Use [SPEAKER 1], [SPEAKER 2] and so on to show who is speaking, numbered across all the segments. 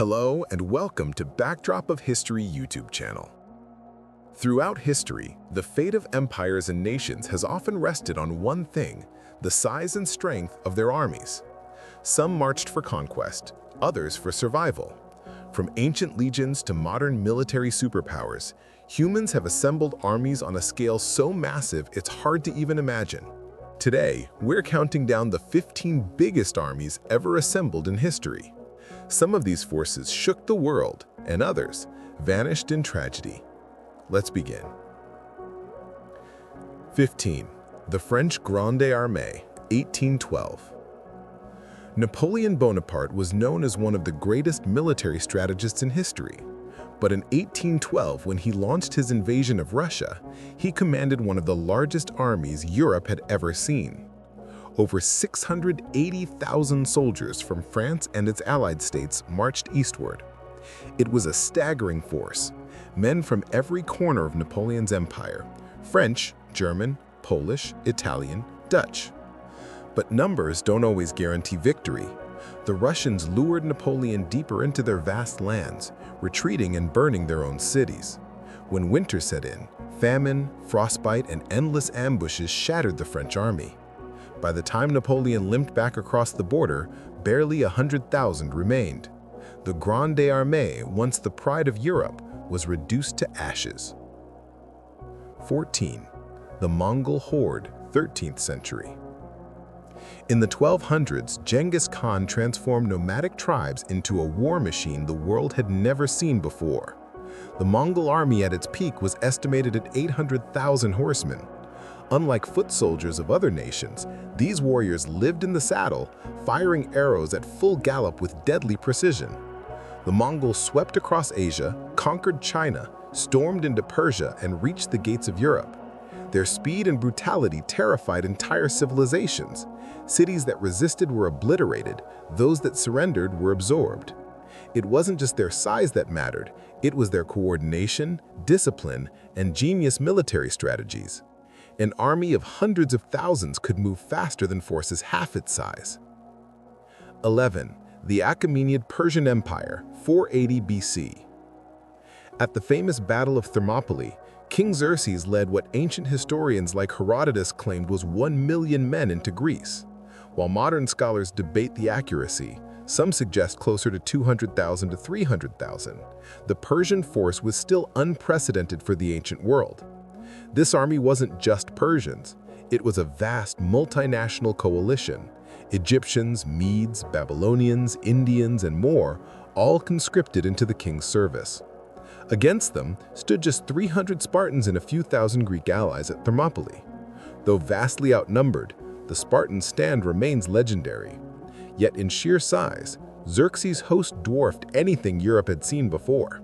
[SPEAKER 1] Hello and welcome to Backdrop of History YouTube channel. Throughout history, the fate of empires and nations has often rested on one thing: the size and strength of their armies. Some marched for conquest, others for survival. From ancient legions to modern military superpowers, humans have assembled armies on a scale so massive it's hard to even imagine. Today, we're counting down the 15 biggest armies ever assembled in history. Some of these forces shook the world, and others vanished in tragedy. Let's begin. 15. The French Grande Armée, 1812. Napoleon Bonaparte was known as one of the greatest military strategists in history. But in 1812, when he launched his invasion of Russia, he commanded one of the largest armies Europe had ever seen. Over 680,000 soldiers from France and its allied states marched eastward. It was a staggering force, men from every corner of Napoleon's empire: French, German, Polish, Italian, Dutch. But numbers don't always guarantee victory. The Russians lured Napoleon deeper into their vast lands, retreating and burning their own cities. When winter set in, famine, frostbite, and endless ambushes shattered the French army. By the time Napoleon limped back across the border, barely 100,000 remained. The Grande Armée, once the pride of Europe, was reduced to ashes. 14. The Mongol horde, 13th century. In the 1200s, Genghis Khan transformed nomadic tribes into a war machine the world had never seen before. The Mongol army at its peak was estimated at 800,000 horsemen. Unlike foot soldiers of other nations, these warriors lived in the saddle, firing arrows at full gallop with deadly precision. The Mongols swept across Asia, conquered China, stormed into Persia, and reached the gates of Europe. Their speed and brutality terrified entire civilizations. Cities that resisted were obliterated, those that surrendered were absorbed. It wasn't just their size that mattered, it was their coordination, discipline, and genius military strategies. An army of hundreds of thousands could move faster than forces half its size. 11. The Achaemenid Persian Empire, 480 BC. At the famous Battle of Thermopylae, King Xerxes led what ancient historians like Herodotus claimed was 1 million men into Greece. While modern scholars debate the accuracy, some suggest closer to 200,000 to 300,000. The Persian force was still unprecedented for the ancient world. This army wasn't just Persians. It was a vast multinational coalition. Egyptians, Medes, Babylonians, Indians, and more, all conscripted into the king's service. Against them stood just 300 Spartans and a few thousand Greek allies at Thermopylae. Though vastly outnumbered, the Spartan stand remains legendary. Yet in sheer size, Xerxes' host dwarfed anything Europe had seen before.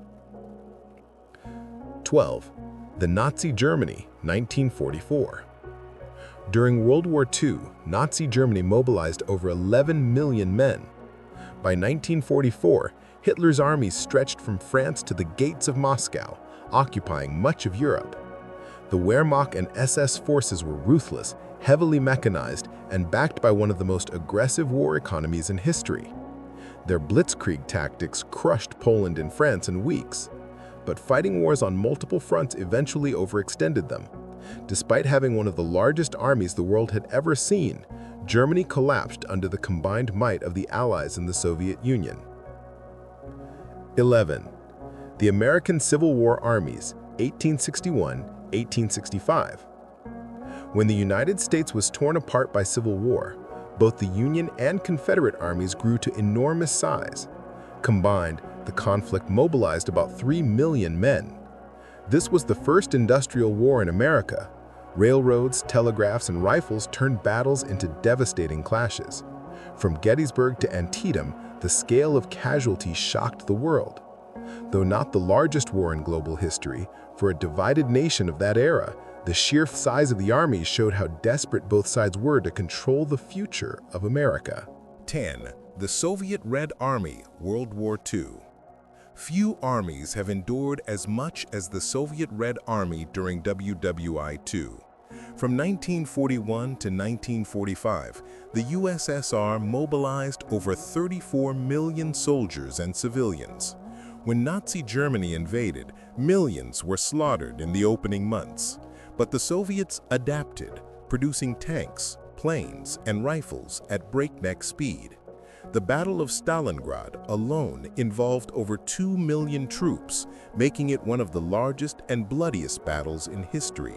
[SPEAKER 1] 12. The Nazi Germany, 1944. During World War II, Nazi Germany mobilized over 11 million men. By 1944, Hitler's armies stretched from France to the gates of Moscow, occupying much of Europe. The Wehrmacht and SS forces were ruthless, heavily mechanized, and backed by one of the most aggressive war economies in history. Their blitzkrieg tactics crushed Poland and France in weeks. But fighting wars on multiple fronts eventually overextended them. Despite having one of the largest armies the world had ever seen, Germany collapsed under the combined might of the Allies and the Soviet Union. 11. The American Civil War armies, 1861-1865. When the United States was torn apart by civil war, both the Union and Confederate armies grew to enormous size. Combined, the conflict mobilized about 3 million men. This was the first industrial war in America. Railroads, telegraphs, and rifles turned battles into devastating clashes. From Gettysburg to Antietam, the scale of casualties shocked the world. Though not the largest war in global history, for a divided nation of that era, the sheer size of the armies showed how desperate both sides were to control the future of America.
[SPEAKER 2] 10. The Soviet Red Army, World War II. Few armies have endured as much as the Soviet Red Army during WWII. From 1941 to 1945, the USSR mobilized over 34 million soldiers and civilians. When Nazi Germany invaded, millions were slaughtered in the opening months. But the Soviets adapted, producing tanks, planes, and rifles at breakneck speed. The Battle of Stalingrad alone involved over 2 million troops, making it one of the largest and bloodiest battles in history.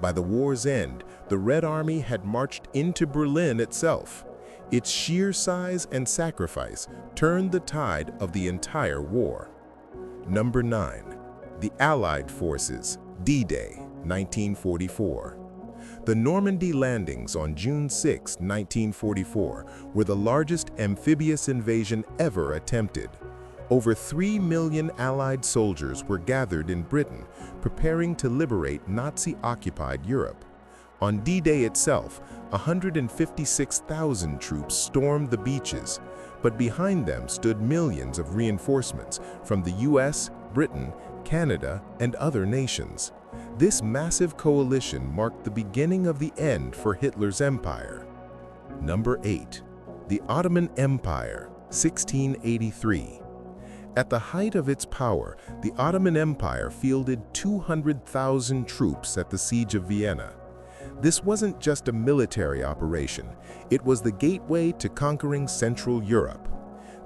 [SPEAKER 2] By the war's end, the Red Army had marched into Berlin itself. Its sheer size and sacrifice turned the tide of the entire war. Number 9. The Allied Forces, D-Day, 1944. The Normandy landings on June 6, 1944, were the largest amphibious invasion ever attempted. Over 3 million Allied soldiers were gathered in Britain, preparing to liberate Nazi-occupied Europe. On D-Day itself, 156,000 troops stormed the beaches, but behind them stood millions of reinforcements from the US, Britain, Canada, and other nations. This massive coalition marked the beginning of the end for Hitler's empire. Number 8. The Ottoman Empire, 1683. At the height of its power, the Ottoman Empire fielded 200,000 troops at the Siege of Vienna. This wasn't just a military operation, it was the gateway to conquering Central Europe.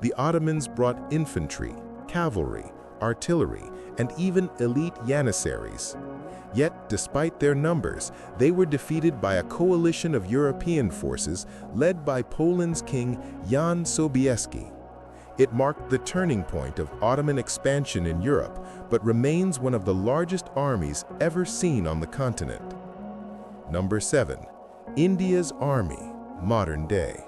[SPEAKER 2] The Ottomans brought infantry, cavalry, artillery, and even elite janissaries. Yet, despite their numbers, they were defeated by a coalition of European forces led by Poland's king Jan Sobieski. It marked the turning point of Ottoman expansion in Europe, but remains one of the largest armies ever seen on the continent. Number 7. India's army, modern day.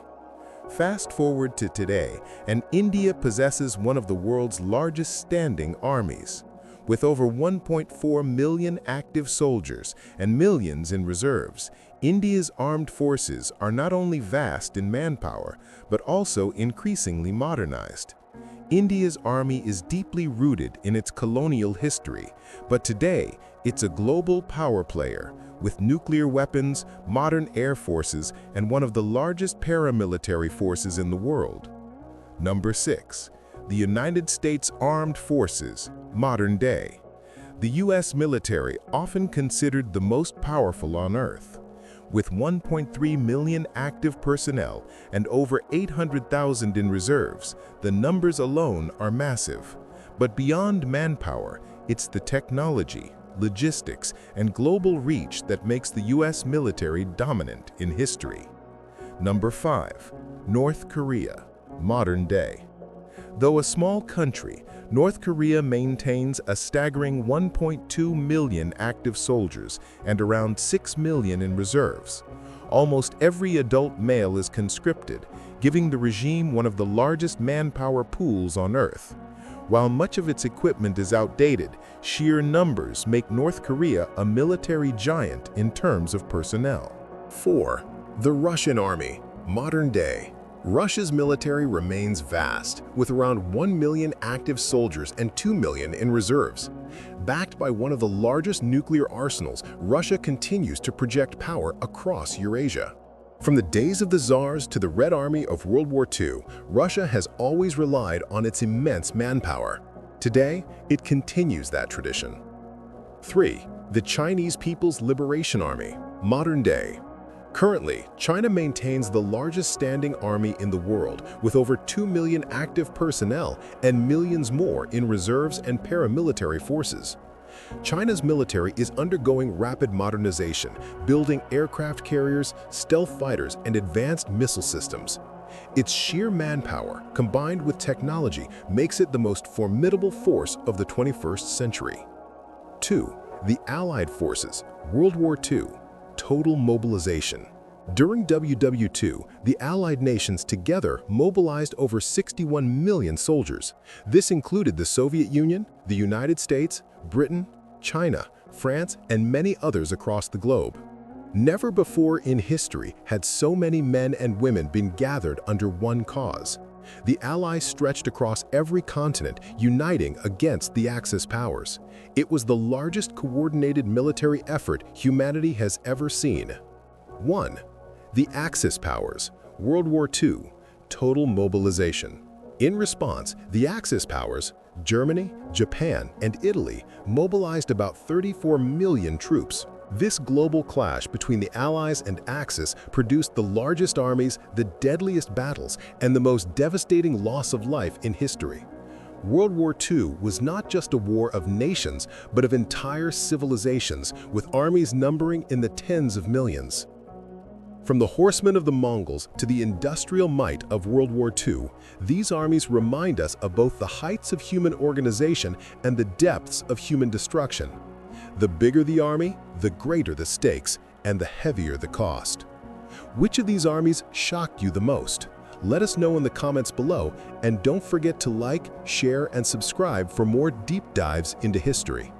[SPEAKER 2] Fast forward to today, and India possesses one of the world's largest standing armies. With over 1.4 million active soldiers and millions in reserves, India's armed forces are not only vast in manpower, but also increasingly modernized. India's army is deeply rooted in its colonial history, but today it's a global power player with nuclear weapons, modern air forces, and one of the largest paramilitary forces in the world. Number 6. The United States Armed Forces, modern day. The U.S. military, often considered the most powerful on Earth. With 1.3 million active personnel and over 800,000 in reserves, the numbers alone are massive. But beyond manpower, it's the technology, logistics, and global reach that makes the U.S. military dominant in history. Number 5. North Korea, modern day. Though a small country, North Korea maintains a staggering 1.2 million active soldiers and around 6 million in reserves. Almost every adult male is conscripted, giving the regime one of the largest manpower pools on Earth. While much of its equipment is outdated, sheer numbers make North Korea a military giant in terms of personnel.
[SPEAKER 1] 4. The Russian Army, modern day. Russia's military remains vast, with around 1 million active soldiers and 2 million in reserves. Backed by one of the largest nuclear arsenals, Russia continues to project power across Eurasia. From the days of the Tsars to the Red Army of World War II, Russia has always relied on its immense manpower. Today, it continues that tradition. 3. The Chinese People's Liberation Army, modern day. Currently, China maintains the largest standing army in the world, with over 2 million active personnel and millions more in reserves and paramilitary forces. China's military is undergoing rapid modernization, building aircraft carriers, stealth fighters, and advanced missile systems. Its sheer manpower, combined with technology, makes it the most formidable force of the 21st century. 2. The Allied Forces, World War II. Total mobilization. During WWII, the Allied nations together mobilized over 61 million soldiers. This included the Soviet Union, the United States, Britain, China, France, and many others across the globe. Never before in history had so many men and women been gathered under one cause. The Allies stretched across every continent, uniting against the Axis powers. It was the largest coordinated military effort humanity has ever seen. 1. The Axis powers, World War II, total mobilization. In response, the Axis powers, Germany, Japan, and Italy, mobilized about 34 million troops. This global clash between the Allies and Axis produced the largest armies, the deadliest battles, and the most devastating loss of life in history. World War II was not just a war of nations, but of entire civilizations, with armies numbering in the tens of millions. From the horsemen of the Mongols to the industrial might of World War II, these armies remind us of both the heights of human organization and the depths of human destruction. The bigger the army, the greater the stakes, and the heavier the cost. Which of these armies shocked you the most? Let us know in the comments below, and don't forget to like, share, and subscribe for more deep dives into history.